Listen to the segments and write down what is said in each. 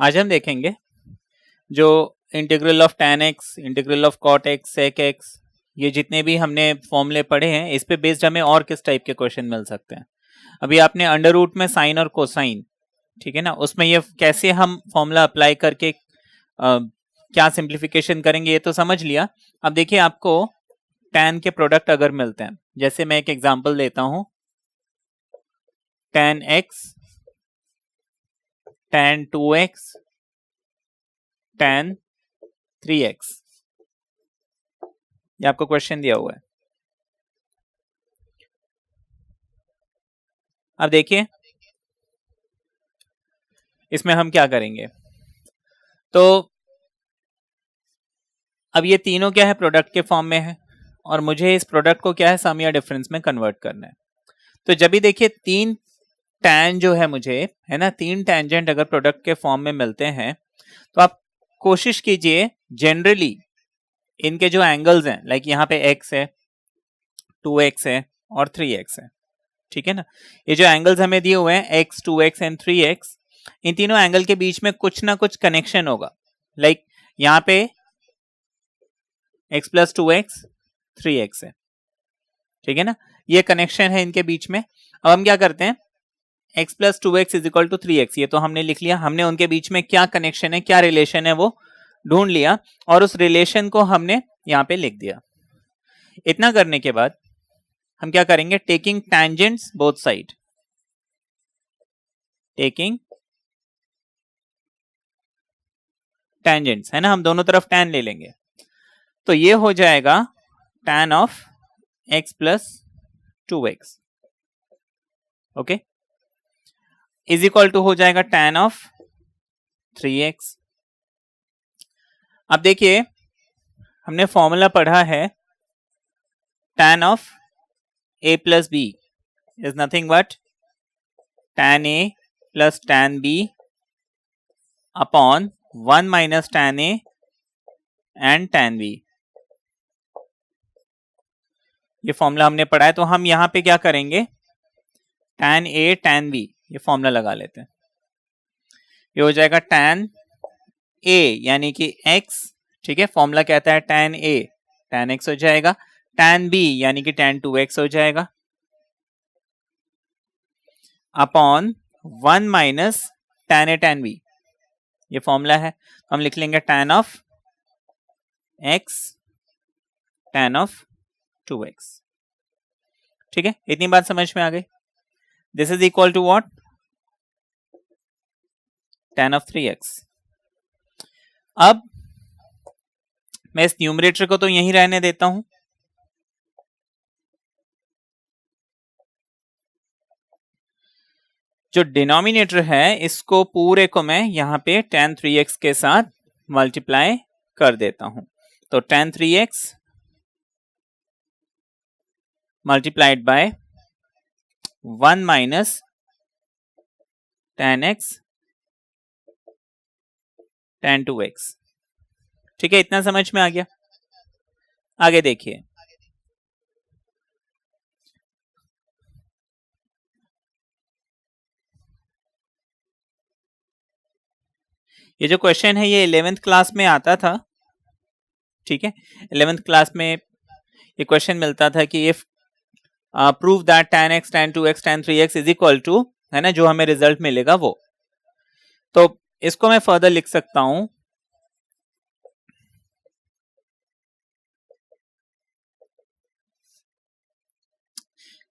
आज हम देखेंगे जो integral of tan x, integral of cot x, sec x, ये जितने भी हमने फॉर्मूले पढ़े हैं इस पे बेस्ड हमें और किस टाइप के क्वेश्चन मिल सकते हैं। अभी आपने अंडर रूट में साइन और कोसाइन, ठीक है ना, उसमें ये कैसे हम फॉर्मूला अप्लाई करके क्या सिंप्लीफिकेशन करेंगे ये तो समझ लिया। अब देखिए आपको tan के प्रोडक्ट अगर मिलते हैं, जैसे मैं एक एग्जांपल देता हूं, tan x, tan 2x, tan 3x, ये आपको क्वेश्चन दिया हुआ है। अब देखिए इसमें हम क्या करेंगे, तो अब ये तीनों क्या है, प्रोडक्ट के फॉर्म में है और मुझे इस प्रोडक्ट को क्या है, सम या डिफरेंस में कन्वर्ट करना है। तो जब भी देखिए तीन टैन जो है मुझे, है ना, तीन टेंजेंट अगर प्रोडक्ट के फॉर्म में मिलते हैं तो आप कोशिश कीजिए जनरली इनके जो एंगल्स हैं, लाइक यहाँ पे x है, 2x है और 3x है, ठीक है ना, ये जो एंगल्स हमें दिए हुए हैं x, 2x एंड 3x, इन तीनों एंगल के बीच में कुछ ना कुछ कनेक्शन होगा। लाइक यहाँ पे x प्लस 2x 3x है, ठीक है ना, ये कनेक्शन है इनके बीच में। अब हम क्या करते हैं, x plus 2x is equal to 3x, ये तो हमने लिख लिया, हमने उनके बीच में क्या कनेक्शन है, क्या रिलेशन है वो ढूंढ लिया और उस रिलेशन को हमने यहां पे लिख दिया। इतना करने के बाद हम क्या करेंगे, taking tangents both side, taking tangents, है ना, हम दोनों तरफ tan ले लेंगे, तो ये हो जाएगा tan of x plus 2x, okay, is equal to हो जाएगा tan ऑफ 3x। अब देखिए हमने फॉर्मूला पढ़ा है tan of a plus b is nothing but tan a plus tan b upon 1 minus tan a and tan b, ये formula हमने पढ़ा है। तो हम यहां पे क्या करेंगे, tan a tan b, ये फॉर्मूला लगा लेते हैं, ये हो जाएगा tan a यानी कि x, ठीक है, फॉर्मूला कहता है tan a tan x हो जाएगा, tan b यानी कि tan 2x हो जाएगा upon 1 minus tan a tan b, ये फॉर्मूला है, तो हम लिख लेंगे tan of x tan of 2x, ठीक है, इतनी बात समझ में आ गई। This is equal to what, tan of 3x। अब मैं इस न्यूमरेटर को तो यहीं रहने देता हूं, जो डिनोमिनेटर है इसको पूरे को मैं यहां पे tan 3x के साथ मल्टीप्लाई कर देता हूं, तो tan 3x multiplied by 1 minus tan x tan 2x, ठीक है, इतना समझ में आ गया। आगे देखिए, ये जो क्वेश्चन है ये 11th क्लास में आता था, ठीक है, 11th क्लास में ये क्वेश्चन मिलता था कि if prove that tan x tan 2x tan 3x is equal to, है ना, जो हमें रिजल्ट मिलेगा वो, तो इसको मैं फर्दर लिख सकता हूं,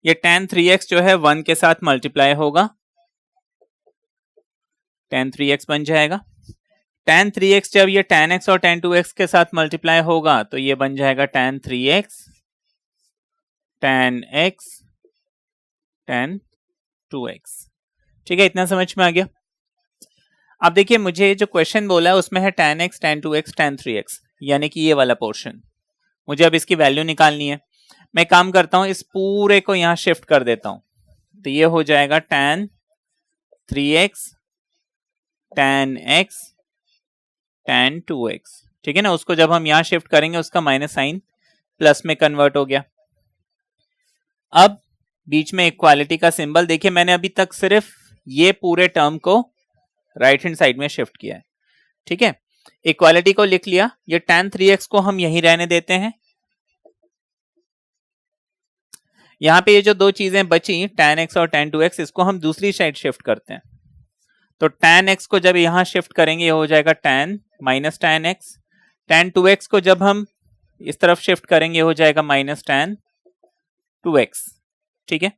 ये tan 3x जो है 1 के साथ मल्टीप्लाई होगा, tan 3x बन जाएगा, tan 3x जब ये tan x और tan 2x के साथ मल्टीप्लाई होगा तो ये बन जाएगा tan 3x tan x tan 2x, ठीक है, इतना समझ में आ गया। अब देखिए मुझे जो क्वेश्चन बोला है उसमें है tan x tan 2x tan 3x, यानी कि ये वाला पोर्शन, मुझे अब इसकी वैल्यू निकालनी है। मैं काम करता हूं, इस पूरे को यहां शिफ्ट कर देता हूं, तो ये हो जाएगा tan 3x tan x tan 2x, ठीक है ना, उसको जब हम यहां शिफ्ट करेंगे उसका माइनस साइन प्लस में कन्वर्ट हो गया। अब बीच में इक्वालिटी का सिंबल, देखिए मैंने अभी तक सिर्फ ये पूरे टर्म को राइट हैंड साइड में शिफ्ट किया है। ठीक है, इक्वालिटी को लिख लिया, ये tan 3x को हम यही रहने देते हैं। यहाँ पे ये जो दो चीजें बची tan x और tan 2x, इसको हम दूसरी साइड शिफ्ट करते हैं। तो tan x को जब यहां शिफ्ट करेंगे ये हो जाएगा tan minus tan x, tan 2x को जब हम इस तरफ शिफ्ट करेंगे हो जाएगा माइनस tan 2x। ठीक है,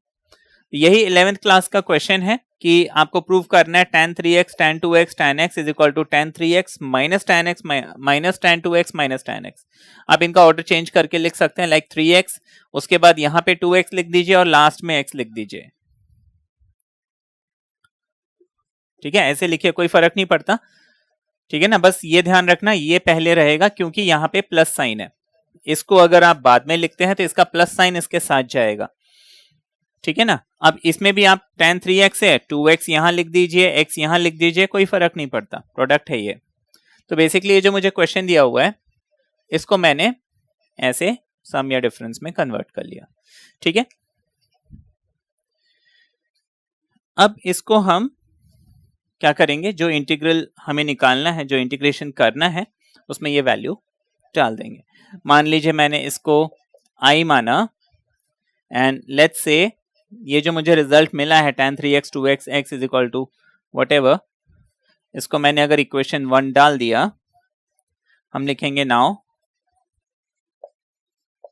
यही 11th क्लास का क्वेश्चन है कि आपको प्रूव करना है tan 3x tan 2x tan x is equal to tan 3x minus tan x minus tan 2x minus tan x। आप इनका ऑर्डर चेंज करके लिख सकते हैं, लाइक 3x, उसके बाद यहां पे 2x लिख दीजिए और लास्ट में x लिख दीजिए। ठीक है, ऐसे लिखिए, कोई फर्क नहीं पड़ता। ठीक है ना, बस ये ध्यान रखना ये पहले रहेगा क्योंकि यहाँ पे प्लस साइन है। इसको अगर आप बाद में लिखते हैं तो इसका प्लस साइन इसके साथ जाएगा। ठीक है ना, अब इसमें भी आप tan 3x है, 2x यहां लिख दीजिए, x यहां लिख दीजिए, कोई फर्क नहीं पड़ता, प्रोडक्ट है ये। तो बेसिकली ये जो मुझे क्वेश्चन दिया हुआ है इसको मैंने ऐसे सम या डिफरेंस में कन्वर्ट कर लिया। ठीक है, अब इसको हम क्या करेंगे, जो इंटीग्रल हमें निकालना है, जो इंटीग्रेशन करना है, उसमें ये वैल्यू डाल देंगे। मान लीजिए मैंने इसको i माना एंड लेट्स से ये जो मुझे रिजल्ट मिला है tan 3x 2x x is equal to whatever, इसको मैंने अगर इक्वेशन 1 डाल दिया, हम लिखेंगे now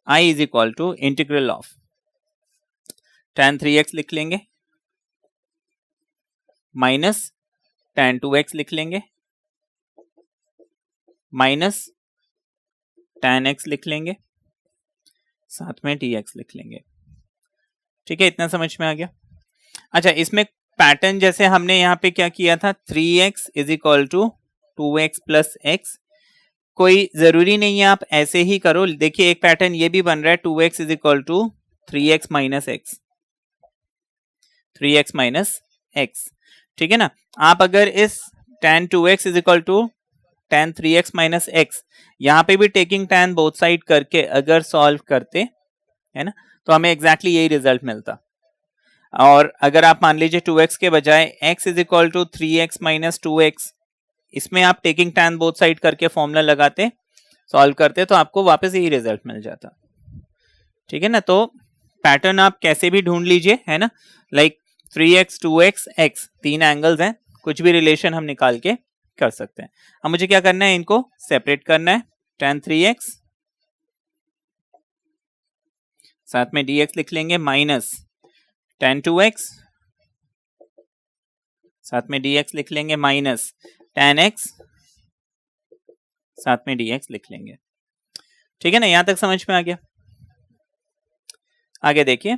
i is equal to integral of tan 3x लिख लेंगे माइनस tan 2x लिख लेंगे माइनस tan x लिख लेंगे, साथ में dx लिख लेंगे। ठीक है, इतना समझ में आ गया। अच्छा, इसमें पैटर्न जैसे हमने यहाँ पे क्या किया था, 3x is equal to 2x plus x, कोई जरूरी नहीं है आप ऐसे ही करो। देखिए एक पैटर्न ये भी बन रहा है, 2x is equal to 3x minus x, 3x minus x। ठीक है ना, आप अगर इस tan 2x is equal to tan 3x minus x यहाँ पे भी टेकिंग tan बोथ साइड करके अगर सॉल्व करते है ना, तो हमें एग्जैक्टली यही रिजल्ट मिलता। और अगर आप मान लीजिए 2x के बजाय x is equal to 3x minus 2x, इसमें आप टेकिंग tan बोथ साइड करके फॉर्मूला लगाते, सॉल्व करते, तो आपको वापस यही रिजल्ट मिल जाता। ठीक है ना, तो पैटर्न आप कैसे भी ढूंढ लीजिए, है ना, लाइक 3x 2x x, तीन एंगल्स हैं, कुछ भी रिलेशन हम निकाल के कर सकते हैं। अब मुझे क्या करना है, इनको सेपरेट करना है, tan 3x साथ में dx लिख लेंगे माइनस tan 2x साथ में dx लिख लेंगे माइनस tan x साथ में dx लिख लेंगे। ठीक है ना, यहां तक समझ में आ गया। आगे देखिए,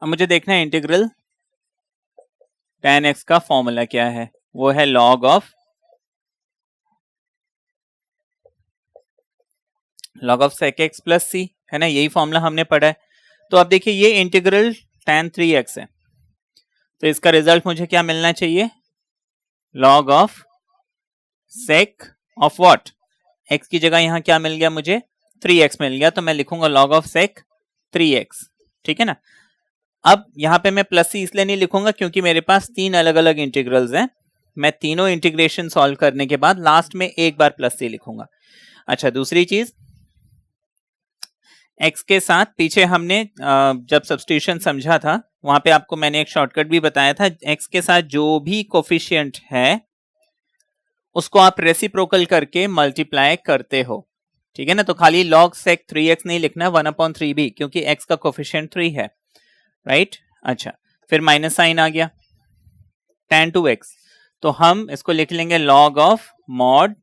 अब मुझे देखना है इंटीग्रल tan x का फॉर्मूला क्या है, वो है log of sec x plus c, है ना, यही फॉर्मूला हमने पढ़ा है। तो अब देखिए ये इंटीग्रल tan 3x है, तो इसका रिजल्ट मुझे क्या मिलना चाहिए, log of sec of what, x की जगह यहां क्या मिल गया मुझे, 3x मिल गया, तो मैं लिखूंगा log ऑफ sec 3x। ठीक है ना, अब यहां पे मैं प्लस सी इसलिए नहीं लिखूंगा क्योंकि मेरे पास तीन अलग अलग इंटीग्रल्स हैं, मैं तीनों इंटीग्रेशन सॉल्व करने के बाद लास्ट में एक बार प्लस सी लिखूंगा। अच्छा, दूसरी चीज, x के साथ पीछे हमने जब सब्स्टिट्यूशन समझा था वहां पे आपको मैंने एक शॉर्टकट भी बताया था, x के साथ जो भी कोफिशिएंट है उसको आप रेसिप्रोकल करके मल्टीप्लाई करते हो। ठीक है ना, तो खाली log sec 3x नहीं लिखना, 1/3 भी, क्योंकि x का कोफिशिएंट 3 है, राइट। अच्छा, फिर माइनस साइन आ गया tan 2x, तो हम इसको लिख लेंगे log of mod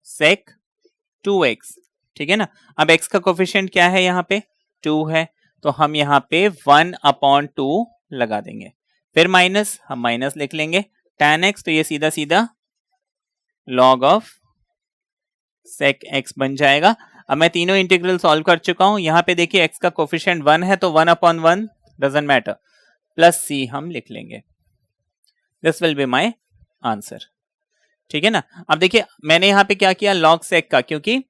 sec 2x। ठीक है ना, अब x का कोफिशिएंट क्या है, यहाँ पे 2 है, तो हम यहाँ पे 1/2 लगा देंगे, फिर माइनस, हम माइनस लिख लेंगे tan x, तो ये सीधा सीधा log ऑफ sec x बन जाएगा। अब मैं तीनों इंटीग्रल सॉल्व कर चुका हूं, यहाँ पे देखिए x का कोफिशिएंट 1 है, तो 1/1 डजंट मैटर, प्लस c हम लिख लेंगे, this will be my answer. ठीक है ना। अब देखिए मैंने यहाँ पे क्या किया, log sec का, क्योंकि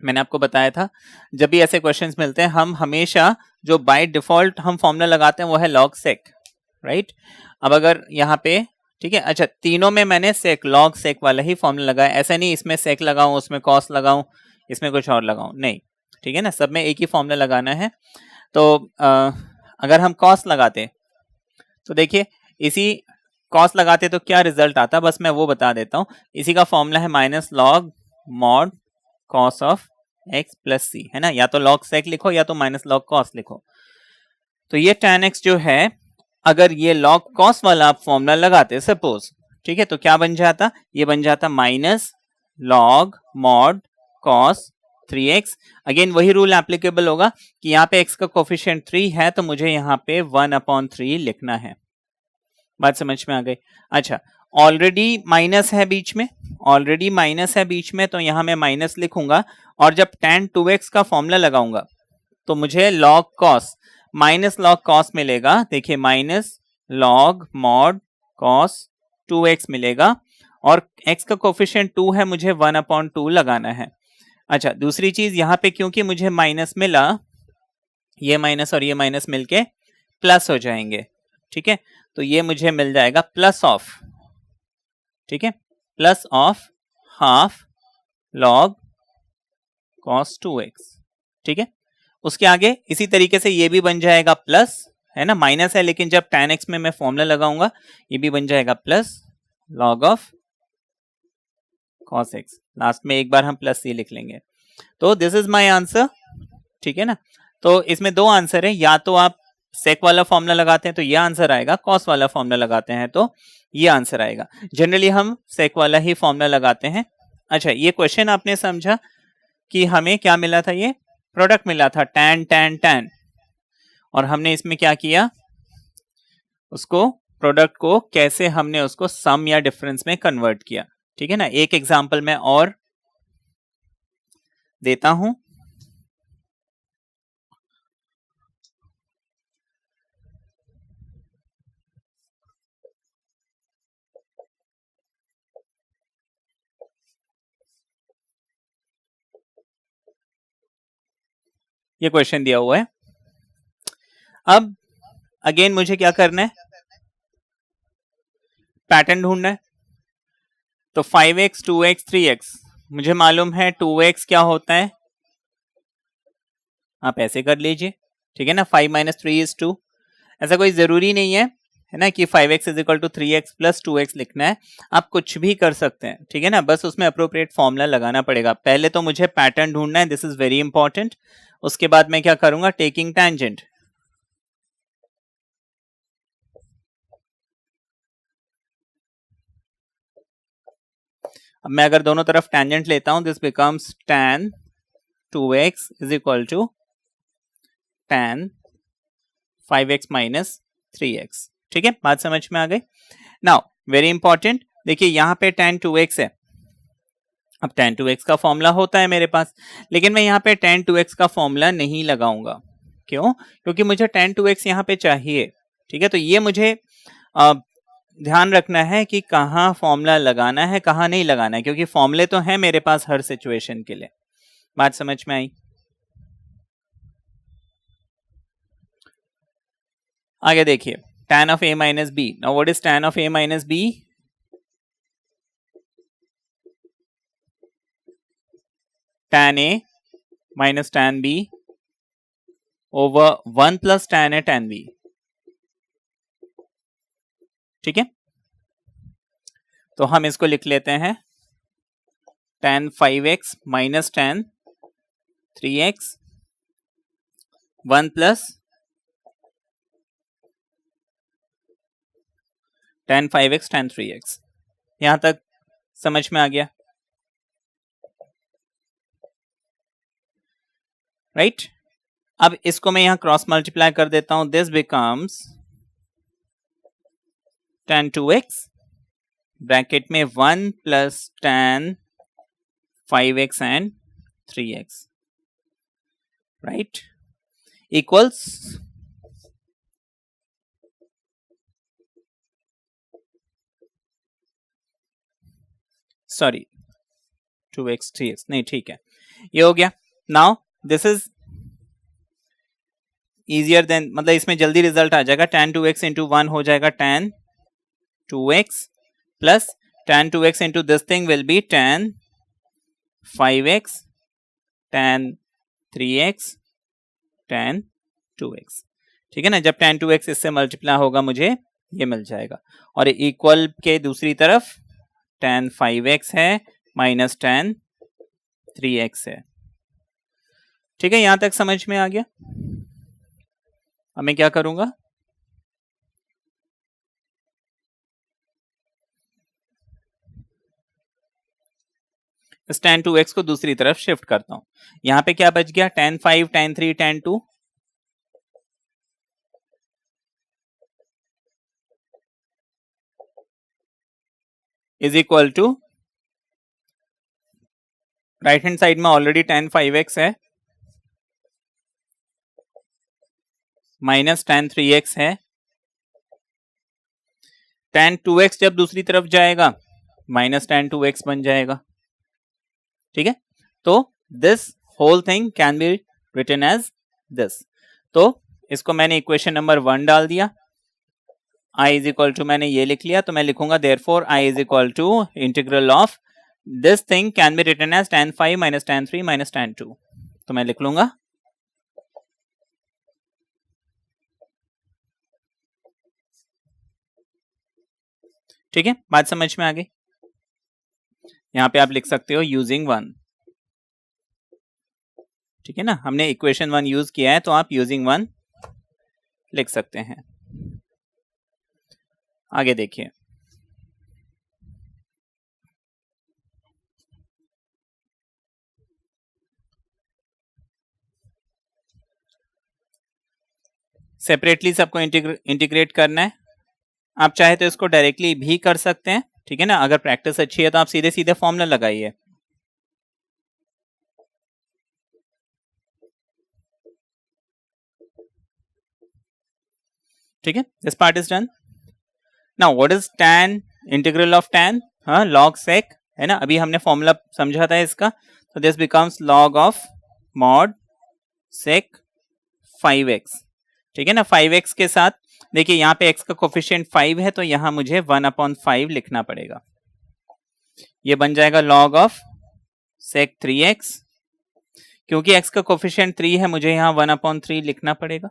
मैंने आपको बताया था जब भी ऐसे क्वेश्चंस मिलते हैं हम हमेशा जो बाय डिफॉल्ट हम फॉर्मूला लगाते हैं वो है log sec, राइट। अब अगर यहाँ पे ठीक है, अच्छा तीनों में मैंने sec log sec वाला ही फॉर्मूला लगाया, ऐसा नहीं इसमें sec लगाऊं उसमें cos लगाऊं इसमें कुछ और लगाऊं, नहीं। ठीक है ना, सब में एक ही फॉर्मूला लगाना है। तो अगर हम cos लगाते तो देखिए इसी cos लगाते तो क्या रिजल्ट आता, बस मैं वो बता देता हूं। इसी का फॉर्मूला है minus log mod cos of x plus C, है ना। या तो log sec लिखो या तो माइनस log cos लिखो। तो ये tan x जो है, अगर ये log cos वाला आप फॉर्मूला लगाते सपोज, ठीक है, तो क्या बन जाता, ये बन जाता minus log mod cos 3x। Again वही रूल एप्लीकेबल होगा कि यहाँ पे x का कोफिशिएंट 3 है तो मुझे यहाँ पे 1/3 लिखना है। बात समझ में आ गई। अच्छा ऑलरेडी माइनस है बीच में, ऑलरेडी माइनस है बीच में, तो यहां मैं माइनस लिखूंगा और जब tan 2x का फॉर्मूला लगाऊंगा तो मुझे log cos minus log cos मिलेगा। देखिए minus log mod cos 2x मिलेगा और x का कोफिशिएंट 2 है, मुझे 1/2 लगाना है। अच्छा दूसरी चीज यहाँ पे क्योंकि मुझे माइनस मिला, ये माइनस और ये माइनस मिलके प्लस हो जाएंगे। ठीक है, तो ये मुझे मिल जाएगा प्लस ऑफ, ठीक है, plus of half log cos 2x। ठीक है, उसके आगे इसी तरीके से ये भी बन जाएगा प्लस, है ना, माइनस है लेकिन जब tan x में मैं फॉर्मूला लगाऊंगा ये भी बन जाएगा plus log of cos x। Last में एक बार हम प्लस c लिख लेंगे। तो दिस इज माय आंसर। ठीक है ना, तो इसमें दो आंसर है, या तो आप सेक वाला फॉर्मूला लगाते हैं तो ये आंसर आएगा, कॉस वाला फॉर्मूला लगाते हैं तो ये आंसर आएगा। जनरली हम सेक वाला ही फॉर्मूला लगाते हैं। अच्छा ये क्वेश्चन आपने समझा कि हमें क्या मिला था, ये प्रोडक्ट मिला था tan tan tan, और हमने इसमें क्या किया, उसको प्रोडक्ट को कैसे हमने उसको सम या डिफरेंस में कन्वर्ट किया। ठीक है ना, एक एग्जांपल मैं और देता हूं। ये क्वेश्चन दिया हुआ है। अब अगेन मुझे क्या करना है, पैटर्न ढूंढना है। तो 5x 2x 3x मुझे मालूम है 2x क्या होता है, आप ऐसे कर लीजिए। ठीक है ना, 5 माइनस 3 इज 2। ऐसा कोई जरूरी नहीं है ना कि 5x is equal to 3x plus 2x लिखना है, आप कुछ भी कर सकते हैं। ठीक है ना, बस उसमें अप्रोप्रिएट फॉर्मूला लगाना पड़ेगा। पहले तो मुझे पैटर्न ढूंढना है, दिस इज वेरी इंपॉर्टेंट। उसके बाद मैं क्या करूंगा, टेकिंग टेंजेंट। अब मैं अगर दोनों तरफ टेंजेंट लेता हूं, this becomes tan 2x is equal to tan 5x minus 3x। ठीक है, बात समझ में आ गई। नाउ वेरी इंपॉर्टेंट, देखिए यहां पे tan 2x है। अब tan 2x का फॉर्मूला होता है मेरे पास, लेकिन मैं यहाँ पे tan 2x का फॉर्मूला नहीं लगाऊंगा। क्यों, क्योंकि मुझे tan 2x यहाँ पे चाहिए। ठीक है, तो ये मुझे ध्यान रखना है कि कहाँ फॉर्मूला लगाना है कहाँ नहीं लगाना है, क्योंकि फॉर्मूले तो है मेरे पास हर सिचुएशन के लिए। बात समझ में आई। आगे देखिए tan of a minus b। Now what is tan of a minus b, tan a minus tan b over 1 plus tan a tan b। ठीक है, तो हम इसको लिख लेते हैं tan 5x minus tan 3x 1 plus tan 5x tan 3x। यहां तक समझ में आ गया, राइट। अब इसको मैं यहां क्रॉस मल्टीप्लाई कर देता हूं, this becomes tan 2x bracket में 1 plus tan 5x and 3x, right, equals sorry 2x 3x नहीं, ठीक है, ये हो गया. Now this is easier than, मतलब इसमें जल्दी रिजल्ट आ जाएगा. tan 2x इंटू 1 हो जाएगा tan 2x plus tan 2x into this thing will be tan 5x tan 3x tan 2x. ठीक है ना. जब tan 2x इससे मल्टीप्लाई होगा मुझे ये मिल जाएगा. और इक्वल के दूसरी तरफ tan 5x है माइनस tan 3x है. ठीक है, यहां तक समझ में आ गया. अब मैं क्या करूंगा, इस tan 2x को दूसरी तरफ शिफ्ट करता हूं. यहां पे क्या बच गया, tan 5 tan 3 tan 2 is equal to, right hand side में ऑलरेडी tan 5x है माइनस tan 3x है. tan 2x जब दूसरी तरफ जाएगा माइनस tan 2x बन जाएगा. ठीक है, तो this whole thing can be written as this. तो इसको मैंने इक्वेशन नंबर 1 डाल दिया. I इज इक्वल टू मैंने ये लिख लिया, तो मैं लिखूंगा therefore I is equal to integral of this thing can be written as tan 5 minus tan 3 minus tan 2. तो मैं लिख लूंगा ठीक है, बात समझ में आ गई. यहां पे आप लिख सकते हो यूजिंग 1. ठीक है ना, हमने इक्वेशन 1 यूज किया है तो आप यूजिंग 1 लिख सकते हैं. आगे देखिए, सेपरेटली सबको इंटीग्रेट करना है. आप चाहे तो इसको डायरेक्टली भी कर सकते हैं. ठीक है ना, अगर प्रैक्टिस अच्छी है तो आप सीधे सीधे फॉर्मूला लगाइए. ठीक है, this part is done. Now what is tan, integral of tan, हाँ log sec है ना. अभी हमने फॉर्मूला समझा था इसका, तो this becomes log of mod sec 5x. ठीक है ना, 5x के साथ देखिए यहाँ पे x का कोफिशिएंट 5 है, तो यहाँ मुझे 1/5 लिखना पड़ेगा. ये बन जाएगा log ऑफ sec 3x. क्योंकि x का कोफिशिएंट 3 है, मुझे यहाँ 1/3 लिखना पड़ेगा.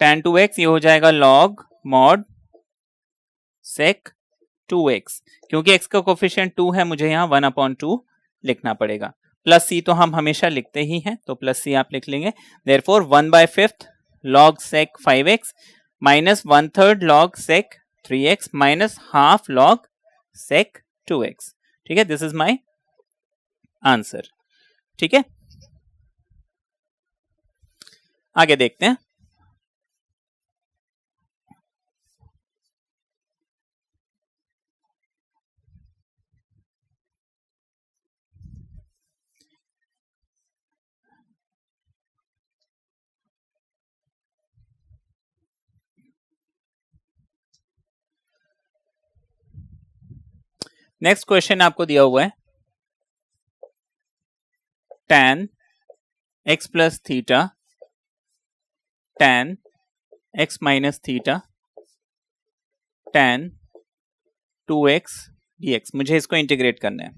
tan 2x ये हो जाएगा log mod sec 2x. क्योंकि x का कोफिशिएंट 2 है, मुझे यहाँ 1/2 लिखना पड़ेगा. प्लस c तो हम हमेशा लिखते ही हैं, तो प्लस c आप लिख लेंगे. Therefore 1/5 log sec 5x minus 1/3 log sec 3x minus half log sec 2x. ठीक है, दिस इज माय आंसर. ठीक है, आगे देखते हैं. नेक्स्ट क्वेश्चन आपको दिया हुआ है tan x plus theta tan x minus theta tan 2x dx. मुझे इसको इंटीग्रेट करना है.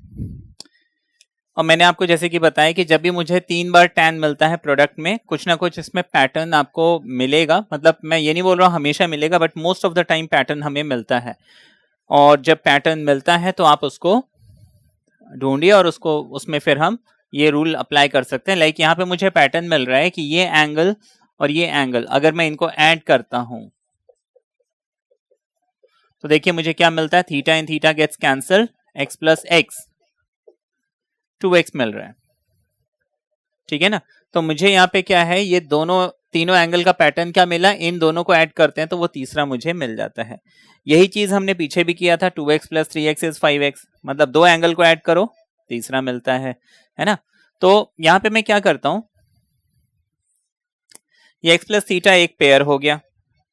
और मैंने आपको जैसे कि बताया कि जब भी मुझे 3 बार tan मिलता है प्रोडक्ट में, कुछ ना कुछ इसमें पैटर्न आपको मिलेगा. मतलब मैं ये नहीं बोल रहा हूँ हमेशा मिलेगा, but most of the time pattern हमें मिलता है. और जब पैटर्न मिलता है तो आप उसको ढूंढिए और उसको उसमें फिर हम ये रूल अप्लाई कर सकते हैं. लाइक यहाँ पे मुझे पैटर्न मिल रहा है कि ये एंगल और ये एंगल अगर मैं इनको ऐड करता हूं तो देखिए मुझे क्या मिलता है. Theta in theta gets cancel, x plus X 2x मिल रहा है. ठीक है ना, तो मुझे यहाँ पे क्या है, ये दोनों तीनों एंगल का पैटर्न क्या मिला, इन दोनों को ऐड करते हैं तो वो तीसरा मुझे मिल जाता है. यही चीज हमने पीछे भी किया था. 2x plus 3x is 5x, मतलब दो एंगल को ऐड करो तीसरा मिलता है ना. तो यहां पे मैं क्या करता हूं, ये x प्लस थीटा एक पेयर हो गया.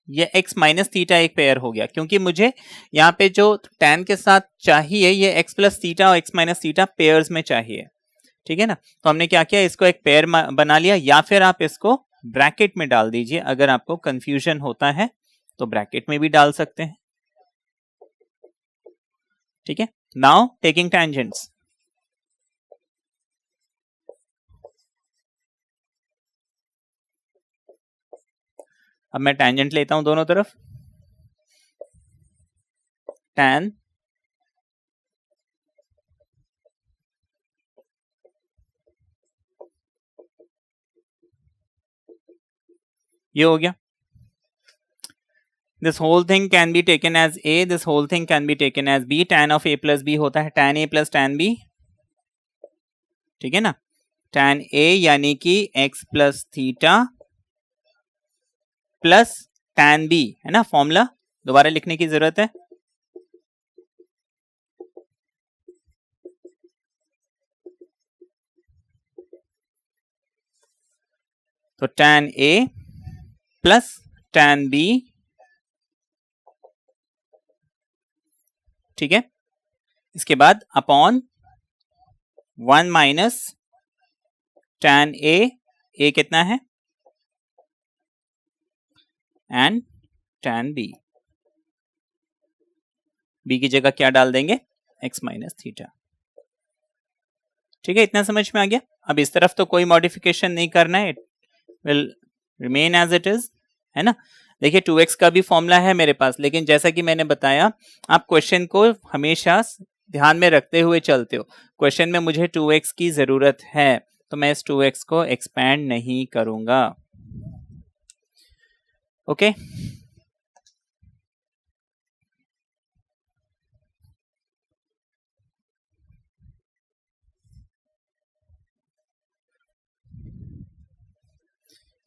ये x माइनस थीटा एक पेयर हो गया, क्योंकि मुझे यहाँ पे जो tan के साथ चाहिए ये x प्लस थीटा और x माइनस थीटा पेयर्स में चाहिए, ठीक है ना। तो हमने क्या किया, इसको एक पेयर बना लिया, या फिर आप इसको ब्रैकेट में डाल दीजिए, अगर आपको कंफ्यूजन होता है तो ब्रैकेट में भी डाल सकते हैं, ठीक है। नाउ टेकिंग टेंजेंट्स, अब मैं टेंजेंट लेता हूं दोनों तरफ, tan ये हो गया। This whole thing can be taken as a, this whole thing can be taken as b, tan of a plus b होता है tan a plus tan b, ठीक है ना। tan a यानी कि x plus theta plus tan b, है ना, formula दोबारा लिखने की जरूरत है। तो tan a plus tan b, ठीक है। इसके बाद अपॉन 1 माइनस tan a कितना है, एंड tan b, b की जगह क्या डाल देंगे, x माइनस थीटा, ठीक है। इतना समझ में आ गया। अब इस तरफ तो कोई मॉडिफिकेशन नहीं करना है, it will remain as it is, है ना। देखिए 2x का भी फॉर्मूला है मेरे पास, लेकिन जैसा कि मैंने बताया आप क्वेश्चन को हमेशा ध्यान में रखते हुए चलते हो। क्वेश्चन में मुझे 2x की जरूरत है, तो मैं इस 2x को एक्सपैंड नहीं करूंगा, ओके।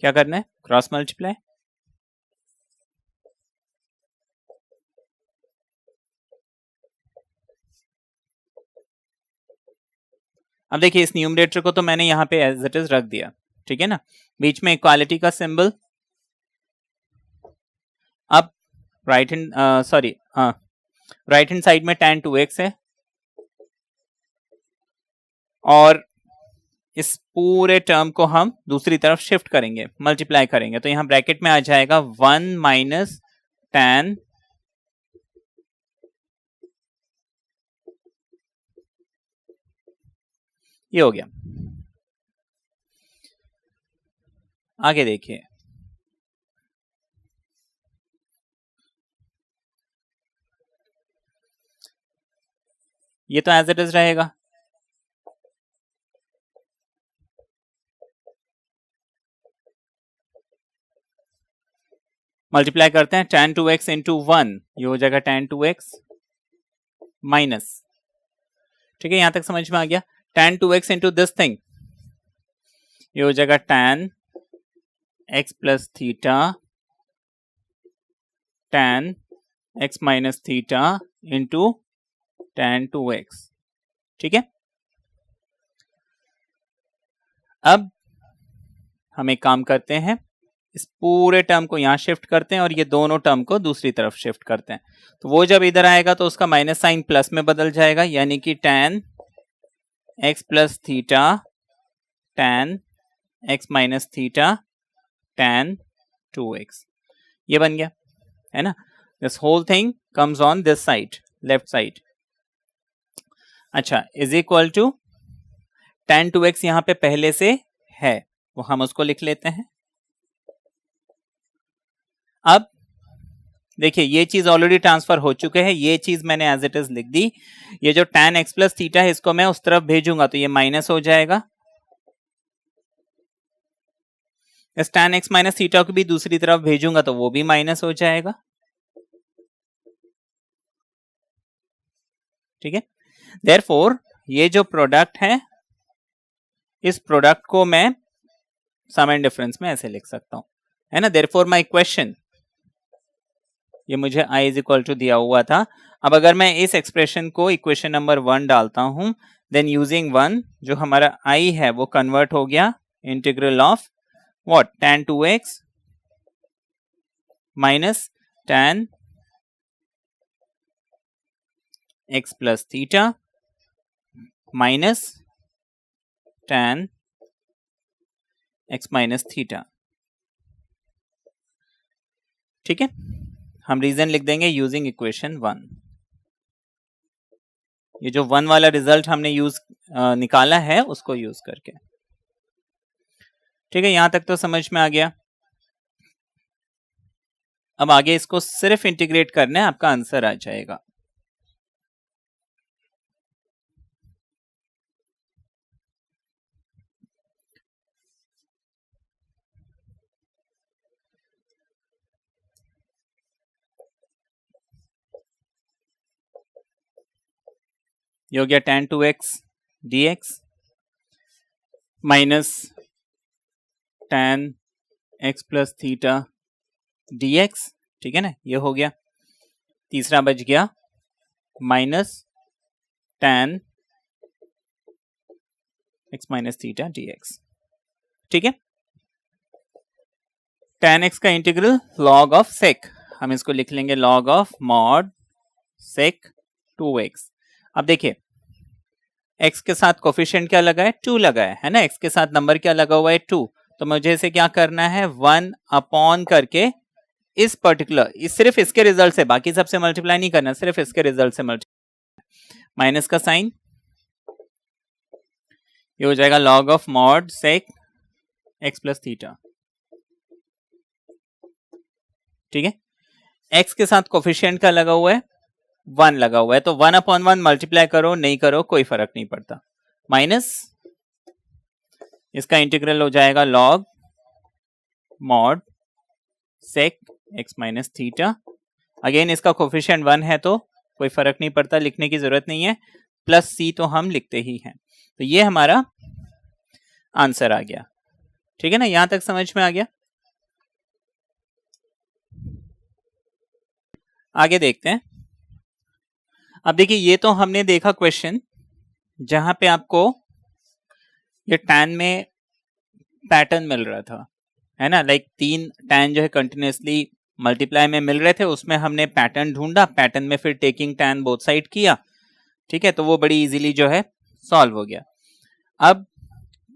क्या करना है, क्रॉस मल्टीप्लाई, अब देखिए इस न्यूमरेटर को तो मैंने यहाँ पे एज इट इज रख दिया, ठीक है ना, बीच में इक्वालिटी का सिंबल। अब right hand right hand side में tan 2x है, और इस पूरे टर्म को हम दूसरी तरफ शिफ्ट करेंगे, मल्टीप्लाई करेंगे, तो यहां ब्रैकेट में आ जाएगा 1 माइनस tan ये हो गया। आगे देखिए, ये तो एज इट इज रहेगा, मल्टीप्लाई करते हैं tan 2x इंटू 1, ये हो जाएगा tan 2x माइनस, ठीक है, यहां तक समझ में आ गया। tan 2x into this thing, ये हो जाएगा tan x plus theta tan x minus theta into tan 2x, ठीक है। अब हम एक काम करते हैं, इस पूरे टर्म को यहां शिफ्ट करते हैं और ये दोनों टर्म को दूसरी तरफ शिफ्ट करते हैं, तो वो जब इधर आएगा तो उसका माइनस साइन प्लस में बदल जाएगा, यानी कि tan x plus theta tan x minus theta tan 2x, ये बन गया, है ना। This whole thing comes on this side, left side. अच्छा, is equal to tan 2x यहां पे पहले से है, वो हम उसको लिख लेते हैं। अब देखिए ये चीज ऑलरेडी ट्रांसफर हो चुके हैं, ये चीज मैंने एज इट इज लिख दी। ये जो tan x प्लस थीटा है इसको मैं उस तरफ भेजूंगा तो ये माइनस हो जाएगा, इस tan x माइनस थीटा को भी दूसरी तरफ भेजूंगा तो वो भी माइनस हो जाएगा, ठीक है। देयरफॉर ये जो प्रोडक्ट है, इस प्रोडक्ट को मैं सम एंड डिफरेंस में ऐसे लिख सकता हूं, है ना। देयरफॉर माय क्वेश्चन, ये मुझे i इज इक्वल टू दिया हुआ था। अब अगर मैं इस एक्सप्रेशन को इक्वेशन नंबर 1 डालता हूं, देन यूजिंग 1 जो हमारा i है वो कन्वर्ट हो गया integral of what, tan 2x minus tan x plus theta minus tan x minus theta. ठीक है, हम रीजन लिख देंगे यूजिंग इक्वेशन 1। ये जो 1 वाला रिजल्ट हमने निकाला है उसको यूज करके। ठीक है, यहां तक तो समझ में आ गया। अब आगे इसको सिर्फ इंटीग्रेट करना है, आपका आंसर आ जाएगा। ये हो गया tan 2x dx minus tan x plus theta dx। ठीक है ना, ये हो गया। तीसरा बच गया minus tan x minus theta dx। ठीक है, tan x का इंटीग्रल log ऑफ sec, हम इसको लिख लेंगे log of mod sec 2x। अब देखिए x के साथ कोफिशिएंट क्या लगा है, 2 लगा है ना, x के साथ नंबर क्या लगा हुआ है 2। तो मुझे इसे क्या करना है 1 अपॉन करके इस पर्टिकुलर सिर्फ इसके रिजल्ट से, बाकी सबसे मल्टीप्लाई नहीं करना, सिर्फ इसके रिजल्ट से मल्टीप्लाई। माइनस का साइन, ये हो जाएगा log of mod sec x plus theta. ठीक है, x के साथ कोफिशिएंट का लगा हुआ है 1 लगा हुआ है, तो 1 अपॉन 1 मल्टीप्लाई करो नहीं करो कोई फर्क नहीं पड़ता। माइनस इसका इंटीग्रल हो जाएगा log mod sec x minus theta. Again इसका कोफिशिएंट 1 है तो कोई फर्क नहीं पड़ता, लिखने की जरूरत नहीं है, प्लस c तो हम लिखते ही हैं। तो ये हमारा आंसर आ गया। ठीक है ना, यहां तक समझ में आ गया। आगे देखते हैं। अब देखिए ये तो हमने देखा क्वेश्चन जहां पे आपको ये tan में पैटर्न मिल रहा था, है ना, लाइक 3 tan जो है कंटिन्यूसली मल्टीप्लाई में मिल रहे थे, उसमें हमने पैटर्न ढूंढा, पैटर्न में फिर टेकिंग tan बोथ साइड किया। ठीक है, तो वो बड़ी इजीली जो है सॉल्व हो गया। अब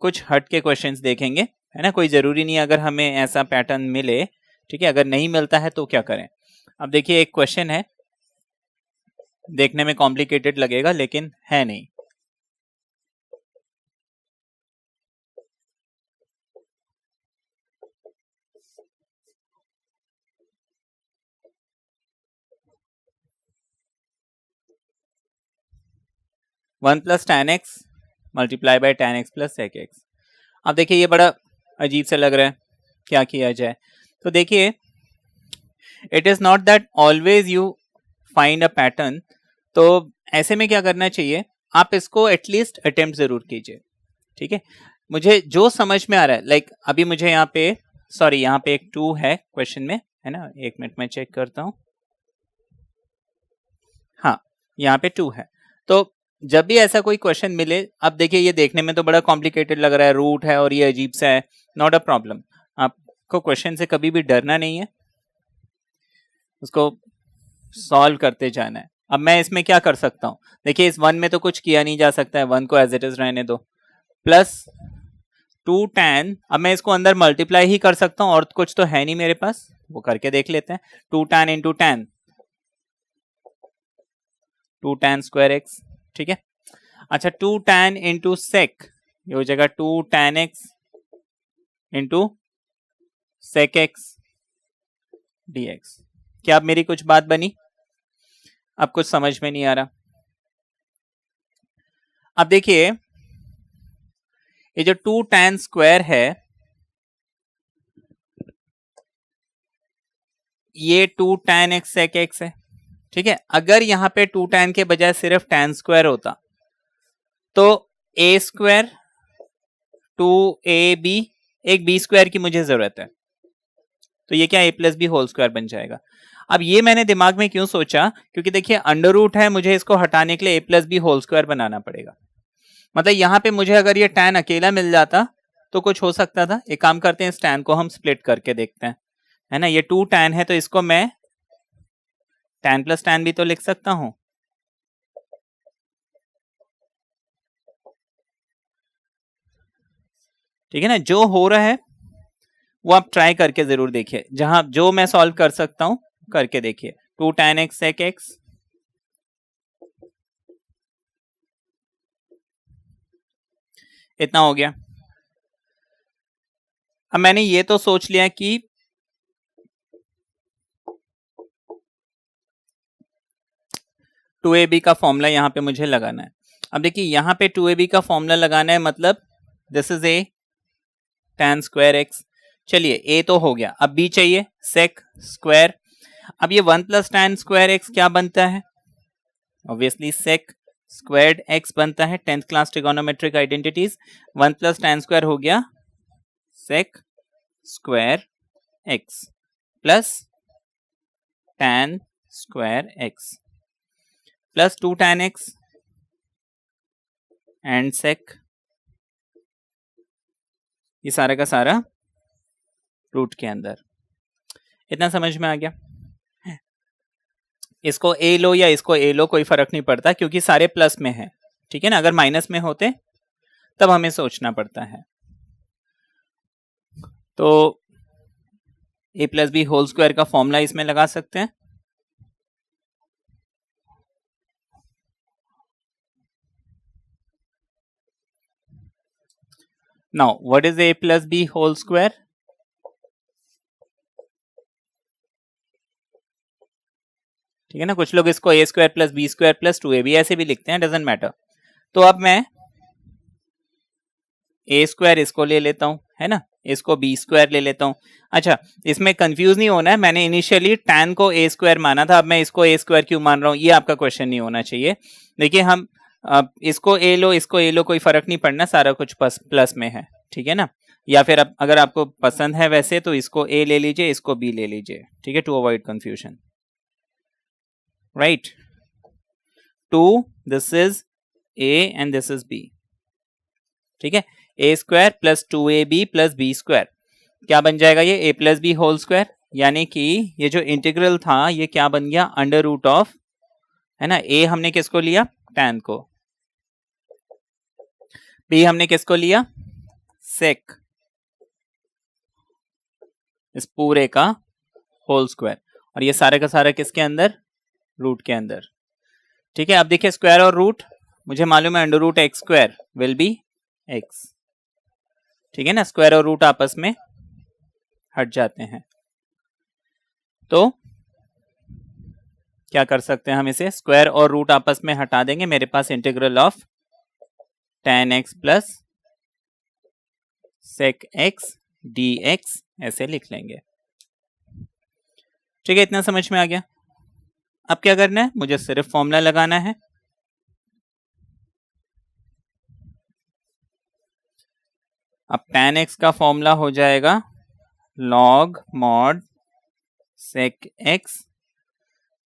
कुछ हट के क्वेश्चंस देखेंगे, है ना, कोई जरूरी नहीं अगर हमें ऐसा पैटर्न मिले। ठीक है, अगर नहीं मिलता है तो क्या करें। अब देखिए एक क्वेश्चन है, देखने में कॉम्प्लिकेटेड लगेगा लेकिन है नहीं। One plus tan x multiply by tan x plus sec x। अब देखिए ये बड़ा अजीब सा लग रहा है, क्या किया जाए। तो देखिए it is not that always you find a pattern, तो ऐसे में क्या करना चाहिए, आप इसको एटलीस्ट अटेम्प्ट जरूर कीजिए। ठीक है, मुझे जो समझ में आ रहा है, लाइक अभी मुझे यहाँ पे यहाँ पे एक 2 है क्वेश्चन में, है ना, एक मिनट में चेक करता हूं। हाँ, यहाँ पे 2 है। तो जब भी ऐसा कोई क्वेश्चन मिले, अब देखिए ये देखने में तो बड़ा कॉम्प्लिकेटेड लग रहा है, रूट है और ये अजीब सा है, नॉट अ प्रॉब्लम। आपको क्वेश्चन से कभी भी डरना नहीं है, उसको सॉल्व करते जाना है। अब मैं इसमें क्या कर सकता हूं, देखिए इस 1 में तो कुछ किया नहीं जा सकता है, 1 को एज इट इज रहने दो, प्लस 2 tan, अब मैं इसको अंदर मल्टीप्लाई ही कर सकता हूं और कुछ तो है नहीं मेरे पास, वो करके देख लेते हैं। 2 tan into tan, 2 tan square x। ठीक है, अच्छा 2 tan इंटू sec, ये हो जाएगा 2 tan x into sec x dx। क्या अब मेरी कुछ बात बनी, अब कुछ समझ में नहीं आ रहा। अब देखिए ये जो 2 tan स्क्वायर है, ये 2 tan x sec x है। ठीक है, अगर यहां पे 2 tan के बजाय सिर्फ tan स्क्वायर होता तो a स्क्वायर 2ab, एक b स्क्वायर की मुझे जरूरत है, तो ये क्या a plus B whole square बन जाएगा। अब ये मैंने दिमाग में क्यों सोचा, क्योंकि देखिए अंडर रूट है, मुझे इसको हटाने के लिए a plus B whole square बनाना पड़ेगा। मतलब यहां पे मुझे अगर ये tan अकेला मिल जाता तो कुछ हो सकता था। एक काम करते हैं, इस tan को हम स्प्लिट करके देखते हैं, है ना, ये 2 tan है तो इसको मैं tan प्लस tan भी तो लिख सकता हूं। ठीक है ना, जो हो रहा है वो आप ट्राई करके जरूर देखिए, जहां जो मैं सॉल्व कर सकता हूं करके देखिए। 2 tan x sec x, इतना हो गया। अब मैंने ये तो सोच लिया कि टू ए बी का फॉर्मूला यहां पे मुझे लगाना है। अब देखिए यहां पे 2ab का फॉर्मूला लगाना है, मतलब this is A tan square x. चलिए a तो हो गया, अब b चाहिए sec स्क्वायर। अब ये 1 प्लस tan स्क्वायर एक्स क्या बनता है, ऑब्वियसली sec स्क्वायर्ड x बनता है। 10th class trigonometric identities, 1 plus tan square हो गया sec square x plus tan square x plus 2 tan x and sec, ये सारा का सारा रूट के अंदर। इतना समझ में आ गया। इसको ए लो या इसको ए लो कोई फर्क नहीं पड़ता, क्योंकि सारे प्लस में है। ठीक है ना, अगर माइनस में होते तब हमें सोचना पड़ता है। तो A plus B whole square का फॉर्मूला इसमें लगा सकते हैं। Now what is A plus B whole square, ठीक है ना, कुछ लोग इसको A square plus B square plus 2ab ऐसे भी लिखते हैं, डजेंट मैटर। तो अब मैं ए स्क्वायर इसको ले लेता हूं, है ना, इसको बी स्क्वायर ले लेता हूं। अच्छा, इसमें कंफ्यूज नहीं होना है, मैंने इनिशियली tan को ए स्क्वायर माना था, अब मैं इसको ए स्क्वायर क्यों मान रहा हूं, ये आपका क्वेश्चन नहीं होना चाहिए। देखिए हम इसको ए लो इसको ए लो, कोई फर्क नहीं पड़ना, सारा कुछ प्लस में है। ठीक है ना, या फिर अब अगर आपको पसंद है वैसे तो इसको ए ले लीजिए, इसको बी ले लीजिए। ठीक है, to avoid confusion, right. 2 this is A and this is B. ठीक है, A square plus 2ab plus B square क्या बन जाएगा, ये A plus B whole square, यानी कि ये जो इंटीग्रल था ये क्या बन गया, अंडर रूट ऑफ, है ना, ए हमने किसको लिया, tan को, बी हमने किसको लिया, sec, इस पूरे का होल स्क्वायर, और ये सारे का सारा किसके अंदर, रूट के अंदर। ठीक है, अब देखिए स्क्वायर और रूट, मुझे मालूम है under root x square will be x. ठीक है ना, स्क्वायर और रूट आपस में हट जाते हैं, तो क्या कर सकते हैं हम, इसे स्क्वायर और रूट आपस में हटा देंगे, मेरे पास integral of tan x plus sec x dx ऐसे लिख लेंगे। ठीक है, इतना समझ में आ गया। अब क्या करना है, मुझे सिर्फ फॉर्मूला लगाना है। अब tan x का फॉर्मूला हो जाएगा log mod sec x,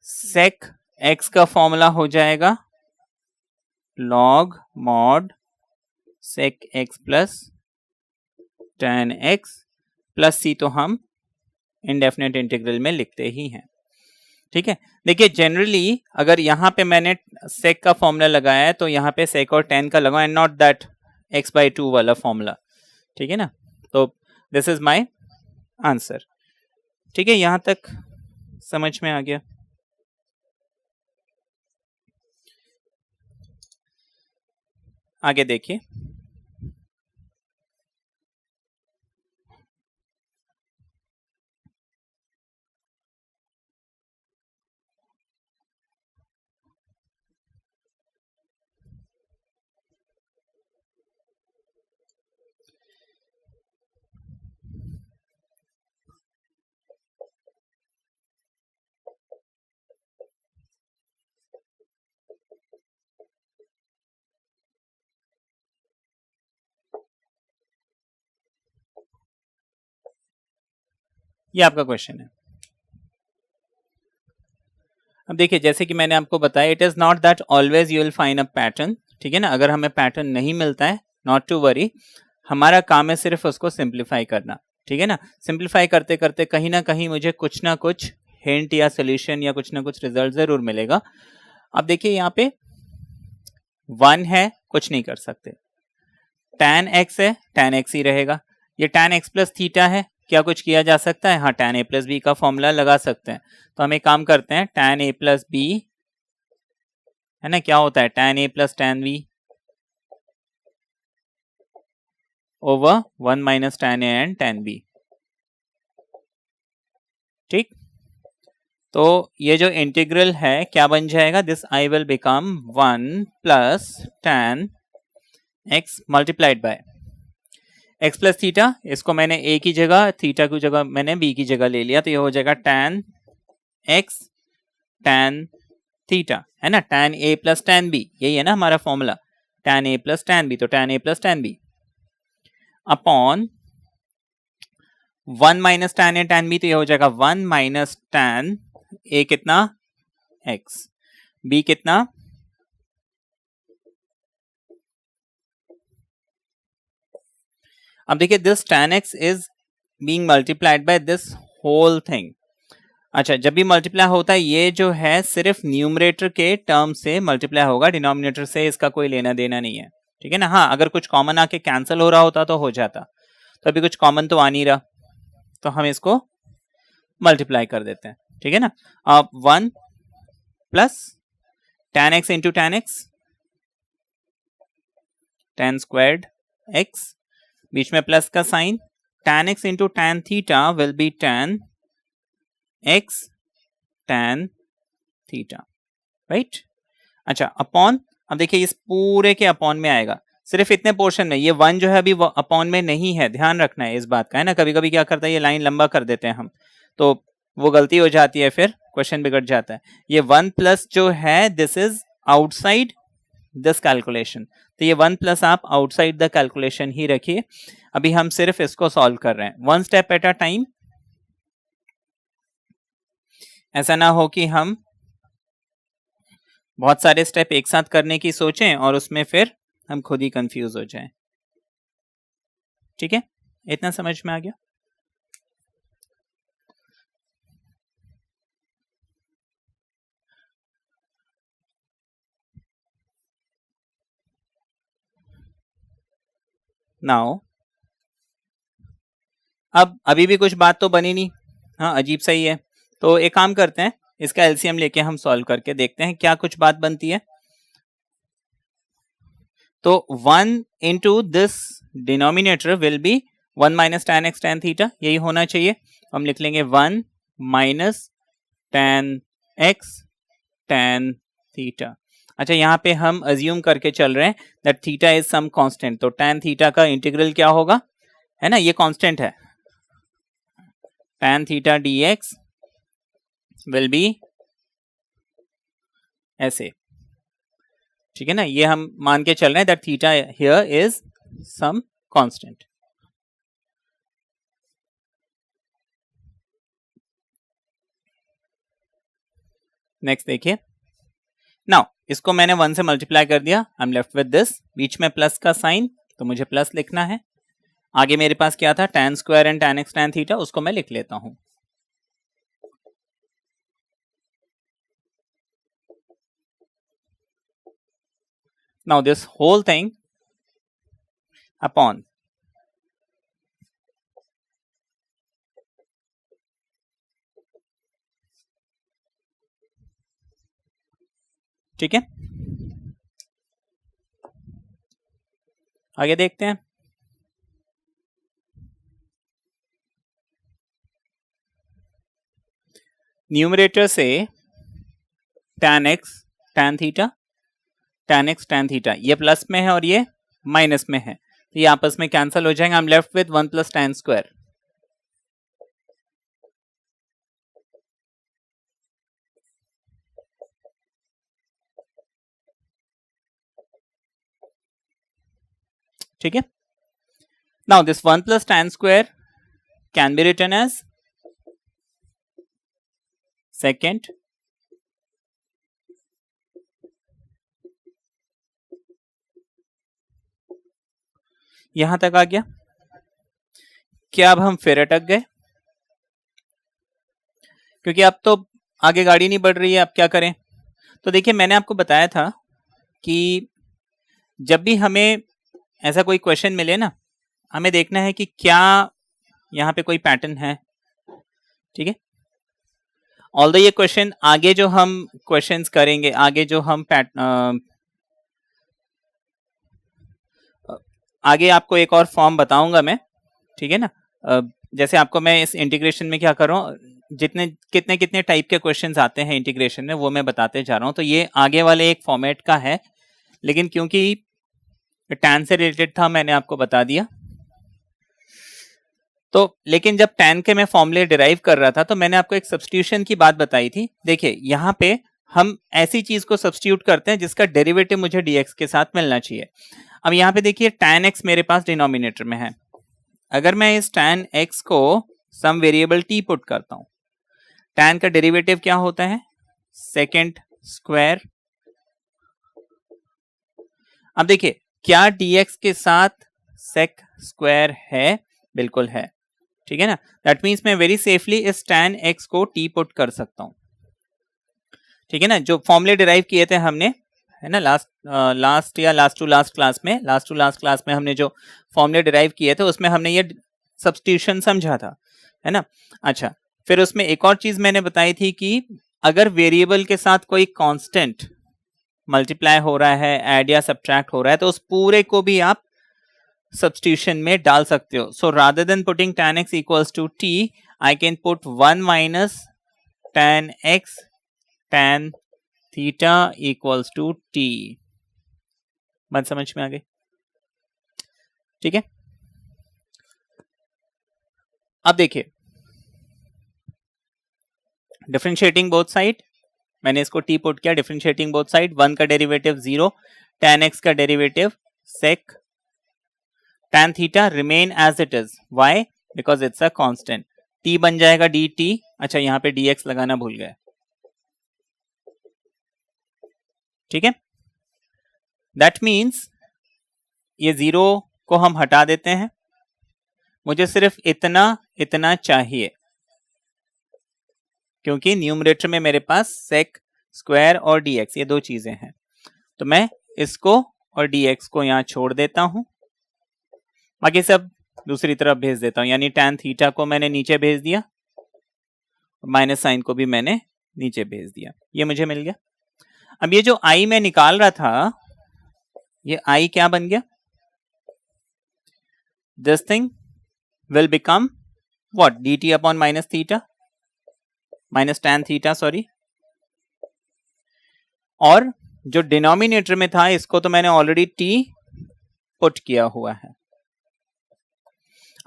sec x का फॉर्मूला हो जाएगा log mod sec x plus tan x plus c, तो हम इंडेफिनेट इंटीग्रल में लिखते ही हैं। ठीक है, देखिए जनरली अगर यहाँ पे मैंने sec का फॉर्मूला लगाया है तो यहाँ पे sec और tan का लगाओ, एंड नॉट दैट x/2 वाला फॉर्मूला। ठीक है ना, तो दिस इज माय आंसर। ठीक है, यहां तक समझ में आ गया। आगे देखिए, ये आपका क्वेश्चन है। अब देखिए जैसे कि मैंने आपको बताया, it is not that always you will find a pattern. ठीक है ना, अगर हमें पैटर्न नहीं मिलता है, नॉट टू वरी, हमारा काम है सिर्फ उसको सिंप्लीफाई करना। ठीक है ना। सिंप्लीफाई करते करते कहीं ना कहीं मुझे कुछ ना कुछ हिंट या सोल्यूशन या कुछ ना कुछ रिजल्ट जरूर मिलेगा। अब देखिए यहाँ पे 1 है, कुछ नहीं कर सकते। tan x है, tan x ही रहेगा। ये tan x प्लस थीटा है, क्या कुछ किया जा सकता है? हाँ, tan a प्लस बी का फॉर्मूला लगा सकते हैं। तो हम एक काम करते हैं, tan a प्लस बी है ना, क्या होता है tan a plus tan b over 1 minus tan a and tan b। ठीक, तो ये जो इंटीग्रल है क्या बन जाएगा? This I will become 1 plus tan x multiplied by x plus theta, इसको मैंने a की जगह, थीटा की जगह मैंने b की जगह ले लिया, तो ये हो जाएगा tan x tan थीटा, है ना, tan a plus tan b, यही है ना हमारा formula, tan a plus tan b, तो tan a plus tan b upon 1 minus tan a tan b, तो ये हो जाएगा 1 माइनस tan a कितना x, b कितना अब देखिए this tan x is being multiplied by this whole thing. अच्छा, जब भी मल्टीप्लाई होता है ये जो है सिर्फ न्यूमरेटर के टर्म से मल्टीप्लाई होगा, डिनोमिनेटर से इसका कोई लेना देना नहीं है, ठीक है ना। हाँ, अगर कुछ कॉमन आके कैंसिल हो रहा होता तो हो जाता, तो अभी कुछ कॉमन तो आ नहीं रहा, तो हम इसको मल्टीप्लाई कर देते हैं, ठीक है ना। अब 1 plus tan x into tan x, tan squared x, बीच में प्लस का sign, tan x into tan theta will be tan x tan theta, right. अच्छा, अपॉन, अब देखिए इस पूरे के अपॉन में आएगा, सिर्फ इतने पोर्शन में, ये 1 जो है अभी अपॉन में नहीं है, ध्यान रखना है इस बात का, है ना। कभी कभी क्या करता है, ये लाइन लंबा कर देते हैं हम, तो वो गलती हो जाती है, फिर क्वेश्चन बिगड़ जाता है। ये 1 प्लस जो है this is outside this calculation, तो ये 1 प्लस आप आउटसाइड द कैलकुलेशन ही रखिए। अभी हम सिर्फ इसको सॉल्व कर रहे हैं, 1 स्टेप एट अ टाइम। ऐसा ना हो कि हम बहुत सारे स्टेप एक साथ करने की सोचें और उसमें फिर हम खुद ही कंफ्यूज हो जाएं, ठीक है। इतना समझ में आ गया? नाउ अब अभी भी कुछ बात तो बनी नहीं, हाँ अजीब सही है, तो एक काम करते हैं, इसका एलसीएम लेके हम सॉल्व करके देखते हैं क्या कुछ बात बनती है। तो 1 into this denominator will be 1 minus tan x tan theta, यही होना चाहिए। हम लिख लेंगे 1 minus tan x tan theta. अच्छा, यहाँ पे हम अज्यूम करके चल रहे हैं that theta is some constant, तो tan थीटा का इंटीग्रल क्या होगा, है ना, ये कांस्टेंट है, tan theta dx will be ऐसे, ठीक है ना। ये हम मान के चल रहे हैं that theta here is some constant. Next देखिए, नाउ इसको मैंने 1 से मल्टीप्लाई कर दिया, I am left with this, बीच में प्लस का साइन, तो मुझे प्लस लिखना है। आगे मेरे पास क्या था, tan square and tan x tan theta, उसको मैं लिख लेता हूं। Now this whole thing upon ठीक है, आगे देखते हैं। न्यूमरेटर से tan x tan theta, tan x tan theta, ये प्लस में है और ये माइनस में है, तो ये आपस में कैंसिल हो जाएंगे, I am left with 1 plus tan square, ठीक है। Now this 1 plus tan square can be written as second, यहां तक आ गया। क्या अब हम फिर अटक गए? क्योंकि अब तो आगे गाड़ी नहीं बढ़ रही है, अब क्या करें? तो देखिए, मैंने आपको बताया था कि जब भी हमें ऐसा कोई क्वेश्चन मिले ना, हमें देखना है कि क्या यहाँ पे कोई पैटर्न है। ठीक है, ऑल्दो ये क्वेश्चन आगे जो हम क्वेश्चंस करेंगे, आगे जो हम आगे आपको एक और फॉर्म बताऊंगा मैं, ठीक है ना। जैसे आपको मैं इस इंटीग्रेशन में क्या कर रहा हूँ, जितने कितने कितने टाइप के क्वेश्चंस आते हैं इंटीग्रेशन में, वो मैं बताते जा रहा हूँ। तो ये आगे वाले एक फॉर्मेट का है, लेकिन क्योंकि टैन से रिलेटेड था, मैंने आपको बता दिया। तो लेकिन जब टैन के मैं फॉर्मूले डिराइव कर रहा था, तो मैंने आपको एक सब्स्टिट्यूशन की बात बताई थी। देखिए, यहाँ पे हम ऐसी चीज को सब्स्टिट्यूट करते हैं जिसका डेरिवेटिव मुझे dx के साथ मिलना चाहिए। अब यहाँ पे देखिए, tan x मेरे पास डिनोमिनेटर में है। अगर मैं इस tan x को सम वेरिएबल t पुट करता हूं, tan का डेरिवेटिव क्या होता है? Second square. अब देखिए, क्या dx के साथ sec स्क्वायर है? बिल्कुल है। ठीक है ना, दैट मीन्स मैं वेरी सेफली इस tan x को t पुट कर सकता हूं। ठीक है ना, जो फॉर्मूले डिराइव किए थे हमने, है ना, लास्ट टू लास्ट क्लास में हमने जो फॉर्मूले डिराइव किए थे, उसमें हमने ये सब्स्टिट्यूशन समझा था, है ना। अच्छा, फिर उसमें एक और चीज मैंने बताई थी कि अगर वेरिएबल के साथ कोई कांस्टेंट मल्टीप्लाई हो रहा है, ऐड या सब्ट्रैक्ट हो रहा है, तो उस पूरे को भी आप सब्स्टिट्यूशन में डाल सकते हो। So rather than putting tan x equals to t, I can put 1 minus tan x tan theta equals to t। बात समझ में आ गई? ठीक है, अब देखिए, डिफरेंशिएटिंग बोथ साइड, मैंने इसको t पुट किया, डिफरेंशिएटिंग बोथ साइड, 1 का डेरिवेटिव 0, tan x का derivative sec tan theta remain as it is. Why? Because it's a constant. t बन जाएगा dt। अच्छा, यहां पे dx लगाना भूल गए। ठीक है, दैट मीन्स ये 0 को हम हटा देते हैं, मुझे सिर्फ इतना चाहिए, क्योंकि न्यूमरेटर में मेरे पास sec स्क्वायर और dx ये दो चीजें हैं। तो मैं इसको और dx को यहां छोड़ देता हूं, बाकी सब दूसरी तरफ भेज देता हूं। यानी tan थीटा को मैंने नीचे भेज दिया, माइनस साइन को भी मैंने नीचे भेज दिया, ये मुझे मिल गया। अब ये जो i मैं निकाल रहा था, ये i क्या बन गया? This thing will become what? dt upon minus theta, minus tan theta, sorry. और जो डिनोमिनेटर में था, इसको तो मैंने ऑलरेडी t पुट किया हुआ है।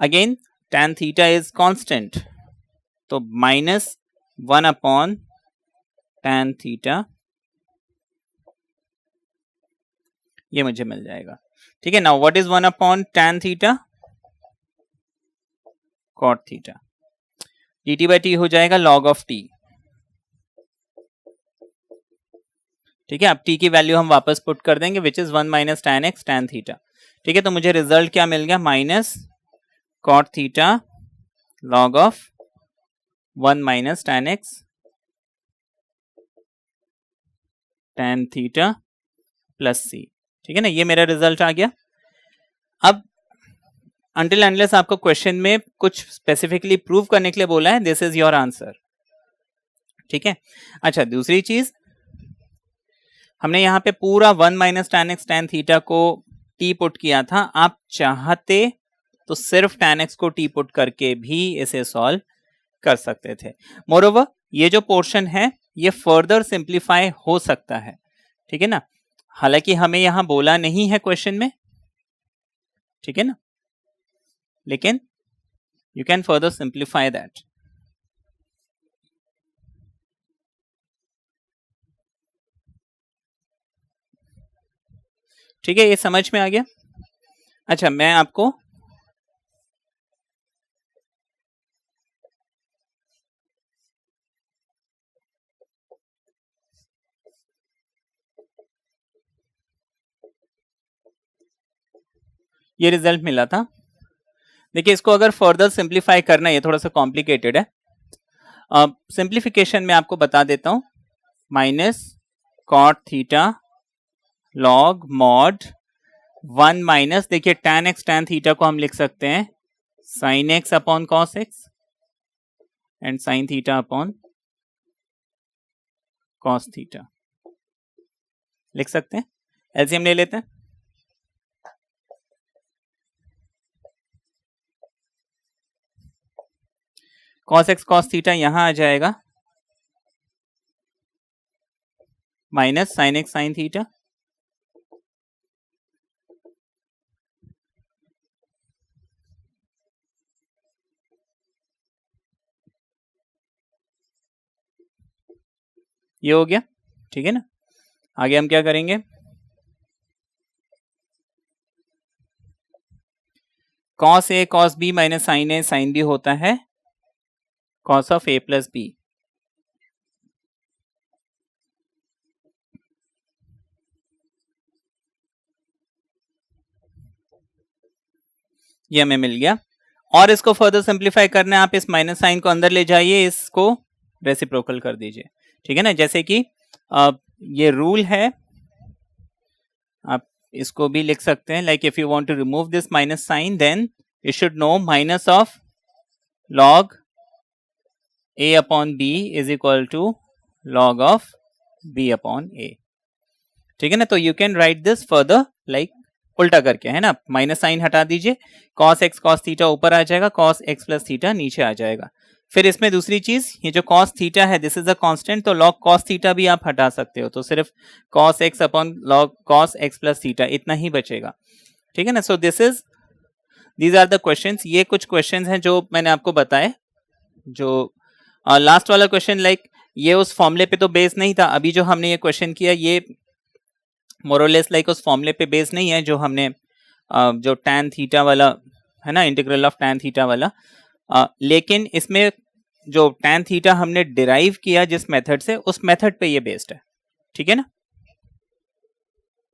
Again tan theta is constant, तो माइनस 1 अपॉन tan थीटा, ये मुझे मिल जाएगा। ठीक है, now what is 1 upon tan theta? cot theta. dt by T हो जाएगा log ऑफ t। ठीक है, अब t की वैल्यू हम वापस पुट कर देंगे, which is 1 minus tan x tan theta. ठीक है, तो मुझे रिजल्ट क्या मिल गया? Minus cot theta log of 1 minus tan x tan theta plus c। ठीक है ना, ये मेरा रिजल्ट आ गया। अब अनटिल अनलेस आपको क्वेश्चन में कुछ स्पेसिफिकली प्रूव करने के लिए बोला है, दिस इज योर आंसर। ठीक है, अच्छा, दूसरी चीज, हमने यहां पे पूरा 1 minus tan x tan theta को t पुट किया था। आप चाहते तो सिर्फ tan x को t पुट करके भी इसे सॉल्व कर सकते थे। मोरओवर, ये जो पोर्शन है, ये फर्दर सिंप्लीफाई हो सकता है। ठीक है ना, हालांकि हमें यहां बोला नहीं है क्वेश्चन में, ठीक है ना, लेकिन you can further simplify that. ठीक है, ये समझ में आ गया? अच्छा, मैं आपको ये रिजल्ट मिला था, देखिए इसको अगर फर्दर सिंप्लीफाई करना है, ये थोड़ा सा कॉम्प्लिकेटेड है। सिंप्लीफिकेशन में आपको बता देता हूं, minus cot theta log mod 1 minus, देखिए tan x tan थीटा को हम लिख सकते हैं sin x upon cos x and sin theta upon cos theta लिख सकते हैं। एलसीएम ले लेते हैं। cos x cos थीटा यहां आ जाएगा minus sin x sin theta, ये हो गया, ठीक है ना। आगे हम क्या करेंगे, cos a cos b minus sin a sin b होता है cos of a plus b। ये हमें मिल गया। और इसको फर्दर सिंप्लीफाई करना है, आप इस माइनस साइन को अंदर ले जाइए, इसको रेसिप्रोकल कर दीजिए, ठीक है ना। जैसे कि ये रूल है, आप इसको भी लिख सकते हैं, like if you want to remove this minus sign then you should know minus of log a upon b is equal to log of b upon a, ठीक है ना। तो you can write this further like उल्टा करके, है ना। Minus sign हटा दीजिए, cos x cos थीटा ऊपर आ जाएगा, cos x प्लस थीटा नीचे आ जाएगा। फिर इसमें दूसरी चीज, ये जो cos थीटा है दिस इज अ कांस्टेंट, तो log cos थीटा भी आप हटा सकते हो, तो सिर्फ cos x upon log cos x plus theta इतना ही बचेगा, ठीक है ना। So these are the questions. ये कुछ क्वेश्चंस हैं जो मैंने आपको बताए। जो लास्ट वाला क्वेश्चन लाइक ये उस फॉर्मूले पे तो बेस नहीं था, अभी जो हमने ये क्वेश्चन किया ये मोरलेस लाइक उस फॉर्मूले पे बेस नहीं है जो हमने जो tan थीटा वाला है ना, इंटीग्रल ऑफ tan थीटा वाला, लेकिन इसमें जो tan थीटा हमने डिराइव किया जिस मेथड से, उस मेथड पे ये बेस्ड है, ठीक है ना।